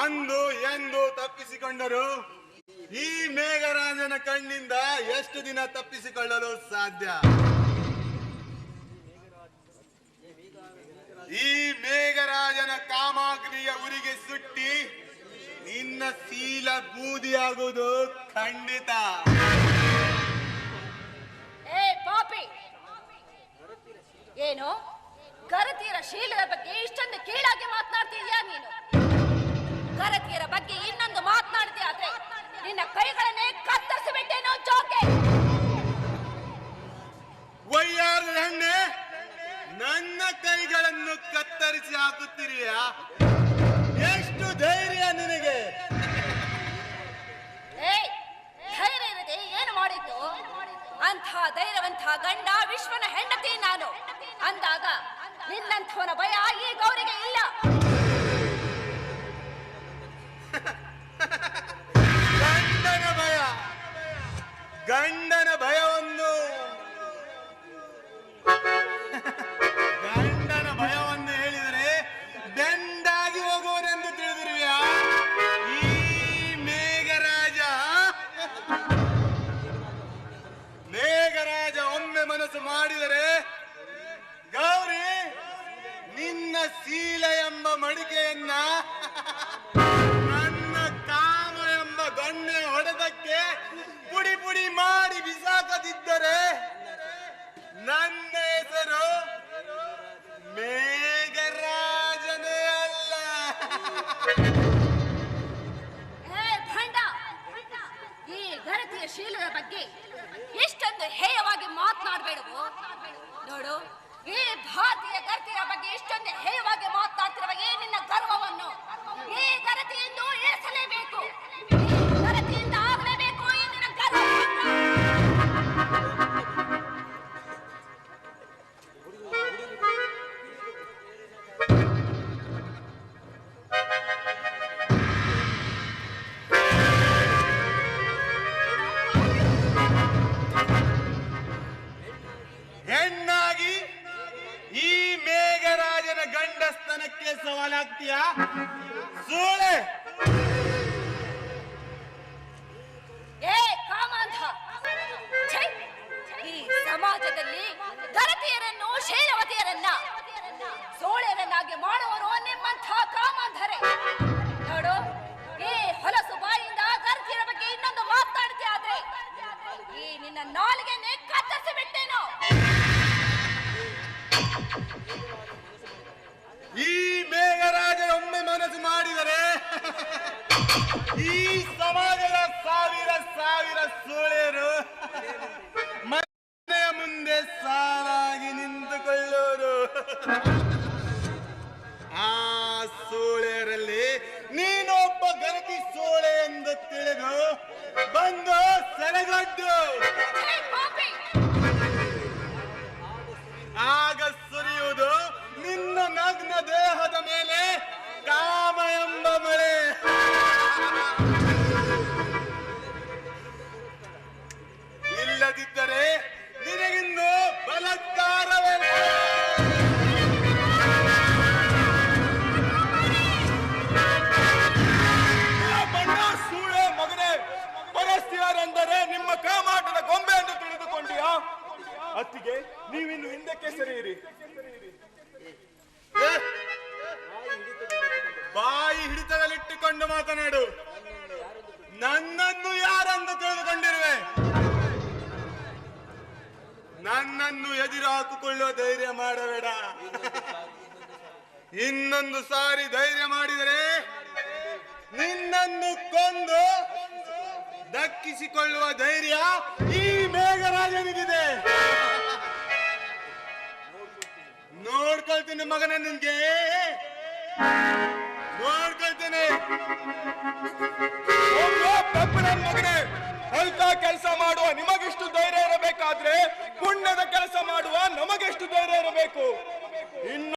ಅಂದು ಎಂದು ತಪ್ಪಿಸಿಕೊಂಡರು ಈ ಮೇಘರಾಜನ ಕಣ್ಣಿಂದ ಎಷ್ಟು ದಿನ ತಪ್ಪಿಸಿಕೊಳ್ಳಲು ಸಾಧ್ಯ? ಈ ಮೇಘರಾಜನ ಕಾಮಾಗ್ನಿಯ ಉರಿಗೆ ಸುಟ್ಟಿ ನಿನ್ನ ಶೀಲ ಬೂದಿಯಾಗುವುದು ಖಂಡಿತ. ಏನು ಗರತಿಯರ ಶೀಲದ ಬಗ್ಗೆ ಇಷ್ಟೊಂದು ಕೀಳಾಗಿ ಮಾತನಾಡ್ತಿದ್ಯಾ ನೀನು? ಗರತಿಯರ ಬಗ್ಗೆ ಇನ್ನೊಂದು ಮಾತನಾಡ್ತೀಯ ಆದ್ರೆ ನಿನ್ನ ಕೈಗಳನ್ನೇ ಕತ್ತರಿಸಿಬಿಟ್ಟೇನೋ ಜೋಕೆ. ವಯ್ಯಾರ ಹೆಣ್ಣೆ, ನನ್ನ ಕೈಗಳನ್ನು ಕತ್ತರಿಸಿ ಹಾಕುತ್ತೀರಿಯಾ? ಎಷ್ಟು ಧೈರ್ಯ ನಿನಗೆ? ಧೈರ್ಯ ಇರದೆ ಏನು ಮಾಡಿದ್ದು? ಅಂಥ ಧೈರ್ಯವಂತ ಗಂಡ ವಿಶ್ವನ ಹೆಂಡತಿ ನಾನು ಅಂದಾಗ ನಿನ್ನಂಥವನ ಭಯ ಈ ಗೌರಿಗೆ ಇಲ್ಲ. ಗಂಡನ ಭಯವನ್ನು ಹೇಳಿದರೆ ಬೆಂಡಾಗಿ ಹೋಗುವನೆಂದು ತಿಳಿದಿರುವೆಯಾ ಈ ಮೇಘರಾಜ ಒಮ್ಮೆ ಮನಸ್ಸು ಮಾಡಿದರೆ ಗೌರಿ ನಿನ್ನ ಶೀಲ ಎಂಬ ಮಡಿಕೆಯನ್ನ ನನ್ನ ಕಾಮ ಎಂಬ ಗಣ್ಣೆ ಹೊಡೆದಕ್ಕೆ ಪುಡಿ ಪುಡಿ ಮಾಡಿ ಬಿಸಾಕದಿದ್ದರೆ ನನ್ನ ಹೆಸರು ಮೇಘರಾಜನೇ ಅಲ್ಲ. ಈ ಗರತಿಯ ಶೀಲದ ಬಗ್ಗೆ ಇಷ್ಟೊಂದು ಹೇಯವಾಗಿ ಮಾತನಾಡಬೇಡವು. ನೋಡು, ಈ ಭಾರತೀಯ ಗರತಿಯ ಬಗ್ಗೆ ಇಷ್ಟೊಂದು ಹೇಯವಾಗಿ ಮಾತನಾಡ್ತಿರುವ ಈ ನಿನ್ನ ಗರ್ವವನ್ನು ಈ ಗರತಿಯಿಂದ ಇಳಿಸಲೇಬೇಕು. ಗರತಿಯಿಂದ ಆಗಲೇಬೇಕು ಈ ನಿನ್ನ ಗರ್ವ. ಹೆಣ್ಣಾಗಿ ಈ ಮೇಘರಾಜನ ಗಂಡಸ್ತನಕ್ಕೆ ಸವಾಲಾಗ್ತೀಯಾ? ಸೋಳೆ ಕಾಮಾಂಧ, ಈ ಸಮಾಜದಲ್ಲಿ ಗರತಿಯರನ್ನು ಶೀಲವತಿಯರನ್ನ ಸೋಳೆಯರನ್ನಾಗಿ ಮಾಡುವರು ನಿಮ್ಮಂಥ ಕಾಮಾಂಧರೇ. ನೋಡು, ಈ ಹೊಲಸು ಬಾಯಿಂದ ಗರತಿಯರ ಬಗ್ಗೆ ಇನ್ನೊಂದು ಮಾತಾಡ್ತೀಯ ಆದ್ರೆ ಈ ನಿನ್ನ ನಾಲಿಗೆನೆ ಕತ್ತರಿಸಿ ಬಿಟ್ಟೇನೋ. ಈ ಮೇಘರಾಜ ಒಮ್ಮೆ ಮನಸ್ಸು ಮಾಡಿದರೆ ಈ ಸಮಾಜದ ಸಾವಿರ ಸಾವಿರ ಸೋಳೆಯರು ಮನೆಯ ಮುಂದೆ ಸಾಲಾಗಿ ನಿಂತುಕೊಳ್ಳೋರು. ಆ ಸೋಳೆಯರಲ್ಲಿ ನೀನೊಬ್ಬ ಗರತಿ ಸೋಳೆ ಎಂದು ತಿಳಿದು ಬಂದು ಸೆರೆಗಟ್ಟು ಆಗ ಸುರಿಯುವುದು ನಿನ್ನ ನಗ್ನ ದೇಹದ ಮೇಲೆ ಕಾಮ ಎಂಬ ಮಳೆ. ಇಲ್ಲದಿದ್ದರೆ ನಿನಗಿಂದು ಬಲಾತ್ಕಾರವೇ. ಸೂಳೆ ಮಗನೇ, ಪರಸ್ತಿಯಾರೆಂದರೆ ನಿಮ್ಮ ಕಾಮಾಟದ ಗೊಂಬೆ ಎಂದು ತಿಳಿದುಕೊಂಡಿಯಾ? ಅತ್ತಿಗೆ, ನೀವಿನ್ನು ಹಿಂದಕ್ಕೆ ಸರಿಯಿರಿ. ಬಾಯಿ ಹಿಡಿತದಲ್ಲಿಟ್ಟುಕೊಂಡು ಮಾತನಾಡು. ನನ್ನನ್ನು ಯಾರೆಂದು ತಿಳಿದುಕೊಂಡಿರುವೆ? ನನ್ನನ್ನು ಎದುರು ಹಾಕಿಕೊಳ್ಳುವ ಧೈರ್ಯ ಮಾಡಬೇಡ. ಇನ್ನೊಂದು ಸಾರಿ ಧೈರ್ಯ ಮಾಡಿದರೆ ನಿನ್ನನ್ನು ಕೊಂದು ದಕ್ಕಿಸಿಕೊಳ್ಳುವ ಧೈರ್ಯ ಈ ಮೇಘರಾಜನಿಗಿದೆ. ನೋಡ್ಕೊಳ್ತೀನಿ ಮಗನ, ನಿನ್ಗೆ ನೋಡ್ಕೊಳ್ತೇನೆ. ಮಗನೇ, ಅಂತ ಕೆಲಸ ಮಾಡುವ ನಿಮಗೆಷ್ಟು ಧೈರ್ಯ ಇರಬೇಕಾದ್ರೆ ಪುಣ್ಯದ ಕೆಲಸ ಮಾಡುವ ನಮಗೆಷ್ಟು ಧೈರ್ಯ ಇರಬೇಕು. ಇನ್ನು